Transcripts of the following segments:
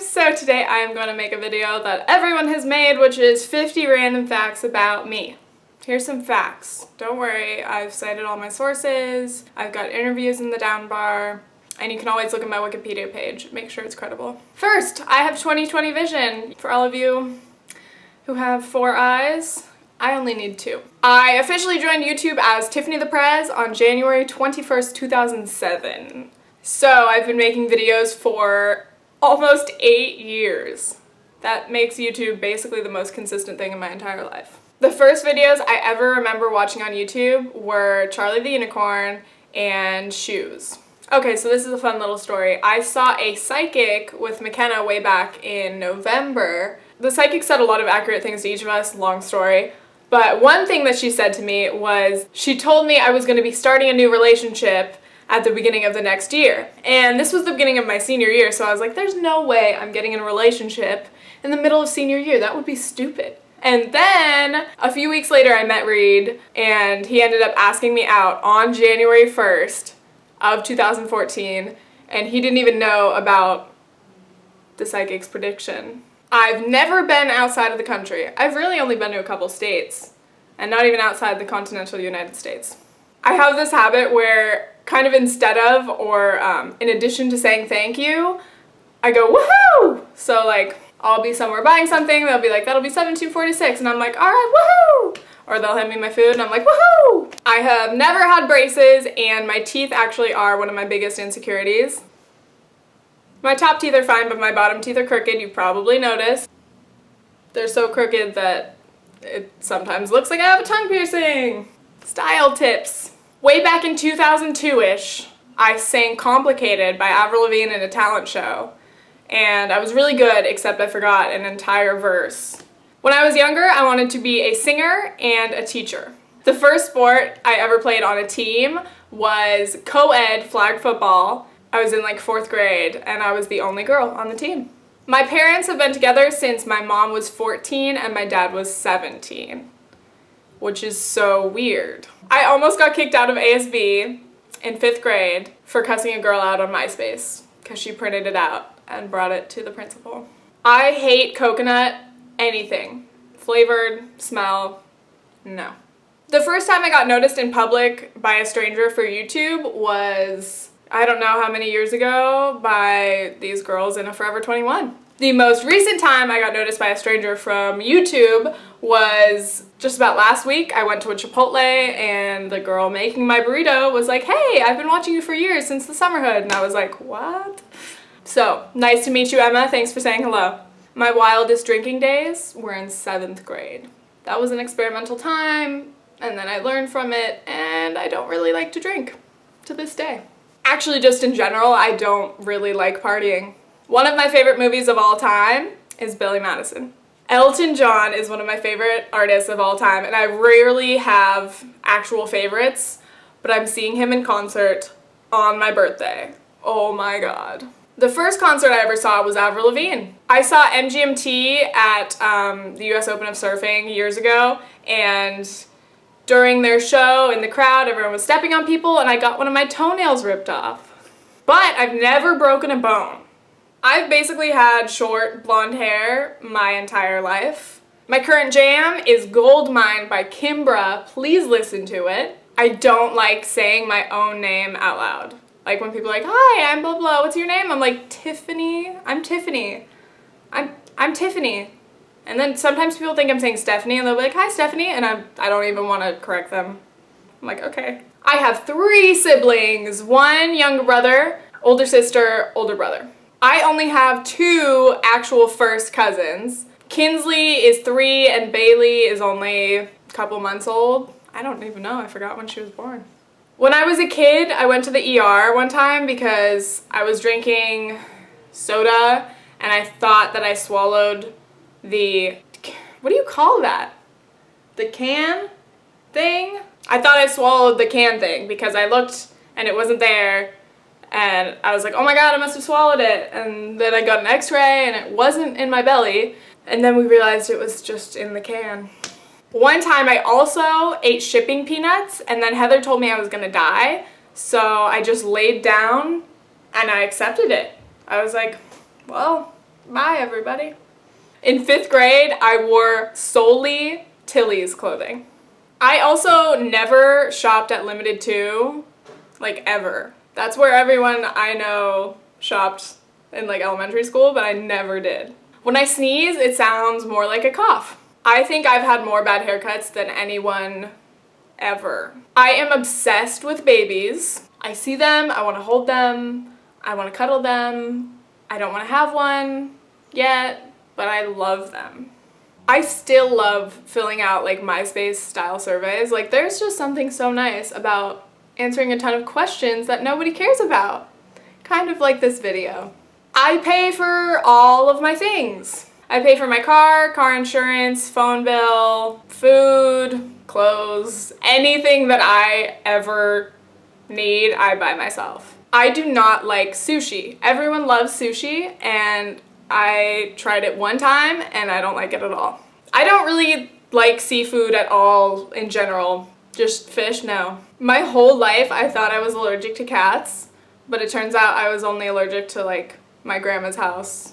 So today I am going to make a video that everyone has made, which is 50 random facts about me. Here's some facts. Don't worry, I've cited all my sources, I've got interviews in the down bar, and you can always look at my Wikipedia page. Make sure it's credible. First, I have 20/20 vision. For all of you who have 4 eyes, I only need 2. I officially joined YouTube as Tiffany the Prez on January 21st, 2007. So I've been making videos for almost 8 years. That makes YouTube basically the most consistent thing in my entire life. The first videos I ever remember watching on YouTube were Charlie the Unicorn and shoes. Okay, so this is a fun little story. I saw a psychic with McKenna way back in November. The psychic said a lot of accurate things to each of us, long story. But one thing that she said to me was, she told me I was going to be starting a new relationship at the beginning of the next year. And this was the beginning of my senior year, so I was like, there's no way I'm getting in a relationship in the middle of senior year. That would be stupid. And then a few weeks later I met Reed, and he ended up asking me out on January 1st of 2014, and he didn't even know about the psychic's prediction. I've never been outside of the country. I've really only been to a couple states, and not even outside the continental United States. I have this habit where kind of instead of or in addition to saying thank you, I go woohoo! So like I'll be somewhere buying something, they'll be like, that'll be $17.46, and I'm like, alright, woohoo! Or they'll hand me my food and I'm like, woohoo! I have never had braces, and my teeth actually are one of my biggest insecurities. My top teeth are fine, but my bottom teeth are crooked, you probably noticed. They're so crooked that it sometimes looks like I have a tongue piercing. Style tips. Way back in 2002-ish, I sang Complicated by Avril Lavigne in a talent show. And I was really good, except I forgot an entire verse. When I was younger, I wanted to be a singer and a teacher. The first sport I ever played on a team was co-ed flag football. I was in like 4th grade, and I was the only girl on the team. My parents have been together since my mom was 14 and my dad was 17, which is so weird. I almost got kicked out of ASB in 5th grade for cussing a girl out on MySpace because she printed it out and brought it to the principal. I hate coconut anything. Flavored, smell, no. The first time I got noticed in public by a stranger for YouTube was, I don't know how many years ago, by these girls in a Forever 21. The most recent time I got noticed by a stranger from YouTube was just about last week. I went to a Chipotle and the girl making my burrito was like, hey, I've been watching you for years since the summerhood. And I was like, what? So, nice to meet you, Emma. Thanks for saying hello. My wildest drinking days were in 7th grade. That was an experimental time, and then I learned from it, and I don't really like to drink to this day. Actually, just in general, I don't really like partying. One of my favorite movies of all time is Billy Madison. Elton John is one of my favorite artists of all time, and I rarely have actual favorites, but I'm seeing him in concert on my birthday. Oh my god. The first concert I ever saw was Avril Lavigne. I saw MGMT at the US Open of Surfing years ago, and during their show in the crowd, everyone was stepping on people, and I got one of my toenails ripped off. But I've never broken a bone. I've basically had short blonde hair my entire life. My current jam is Goldmine by Kimbra. Please listen to it. I don't like saying my own name out loud. Like when people are like, hi, I'm blah blah, what's your name? I'm like, Tiffany. I'm Tiffany. I'm Tiffany. And then sometimes people think I'm saying Stephanie, and they'll be like, hi Stephanie, and I don't even want to correct them. I'm like, okay. I have 3 siblings. 1 younger brother, older sister, older brother. I only have 2 actual first cousins. Kinsley is 3 and Bailey is only a couple months old. I don't even know, I forgot when she was born. When I was a kid, I went to the ER one time because I was drinking soda and I thought that I swallowed the, what do you call that? The can thing? I thought I swallowed the can thing because I looked and it wasn't there, and I was like, oh my god, I must have swallowed it. And then I got an x-ray and it wasn't in my belly, and then we realized it was just in the can. One time I also ate shipping peanuts, and then Heather told me I was gonna die, so I just laid down and I accepted it. I was like, well, Bye, everybody. In 5th grade, I wore solely Tilly's clothing. I also never shopped at Limited Too, like ever. That's where everyone I know shopped in like elementary school, but I never did. When I sneeze, it sounds more like a cough. I think I've had more bad haircuts than anyone ever. I am obsessed with babies. I see them, I want to hold them, I want to cuddle them. I don't want to have one yet, but I love them. I still love filling out like MySpace style surveys. Like there's just something so nice about answering a ton of questions that nobody cares about. Kind of like this video. I pay for all of my things. I pay for my car insurance, phone bill, food, clothes, anything that I ever need, I buy myself. I do not like sushi. Everyone loves sushi, and I tried it one time and I don't like it at all. I don't really like seafood at all in general. Just fish, no. My whole life I thought I was allergic to cats, but it turns out I was only allergic to like my grandma's house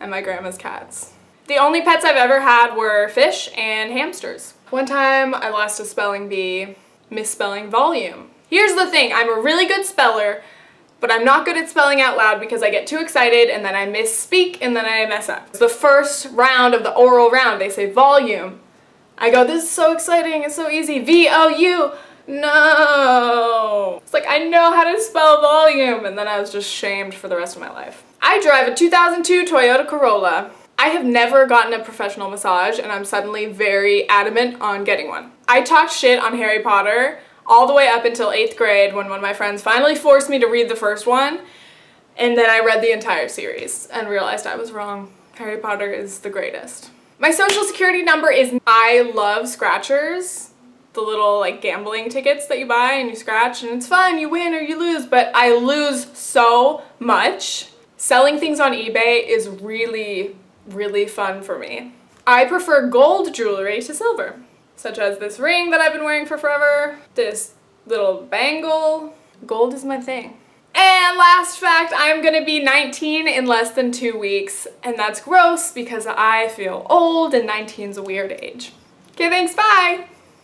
and my grandma's cats. The only pets I've ever had were fish and hamsters. One time I lost a spelling bee misspelling volume. Here's the thing, I'm a really good speller, but I'm not good at spelling out loud because I get too excited and then I misspeak and then I mess up. The first round of the oral round, they say volume. I go, this is so exciting, it's so easy, V-O-U, no. It's like, I know how to spell volume, and then I was just shamed for the rest of my life. I drive a 2002 Toyota Corolla. I have never gotten a professional massage, and I'm suddenly very adamant on getting one. I talked shit on Harry Potter all the way up until 8th grade when one of my friends finally forced me to read the first one, and then I read the entire series and realized I was wrong. Harry Potter is the greatest. My social security number is I love scratchers, the little like gambling tickets that you buy and you scratch and it's fun, you win or you lose, but I lose so much. Selling things on eBay is really, really fun for me. I prefer gold jewelry to silver, such as this ring that I've been wearing for forever, this little bangle. Gold is my thing. And last fact, I'm gonna be 19 in less than 2 weeks, and that's gross because I feel old and 19's a weird age. Okay, thanks, bye!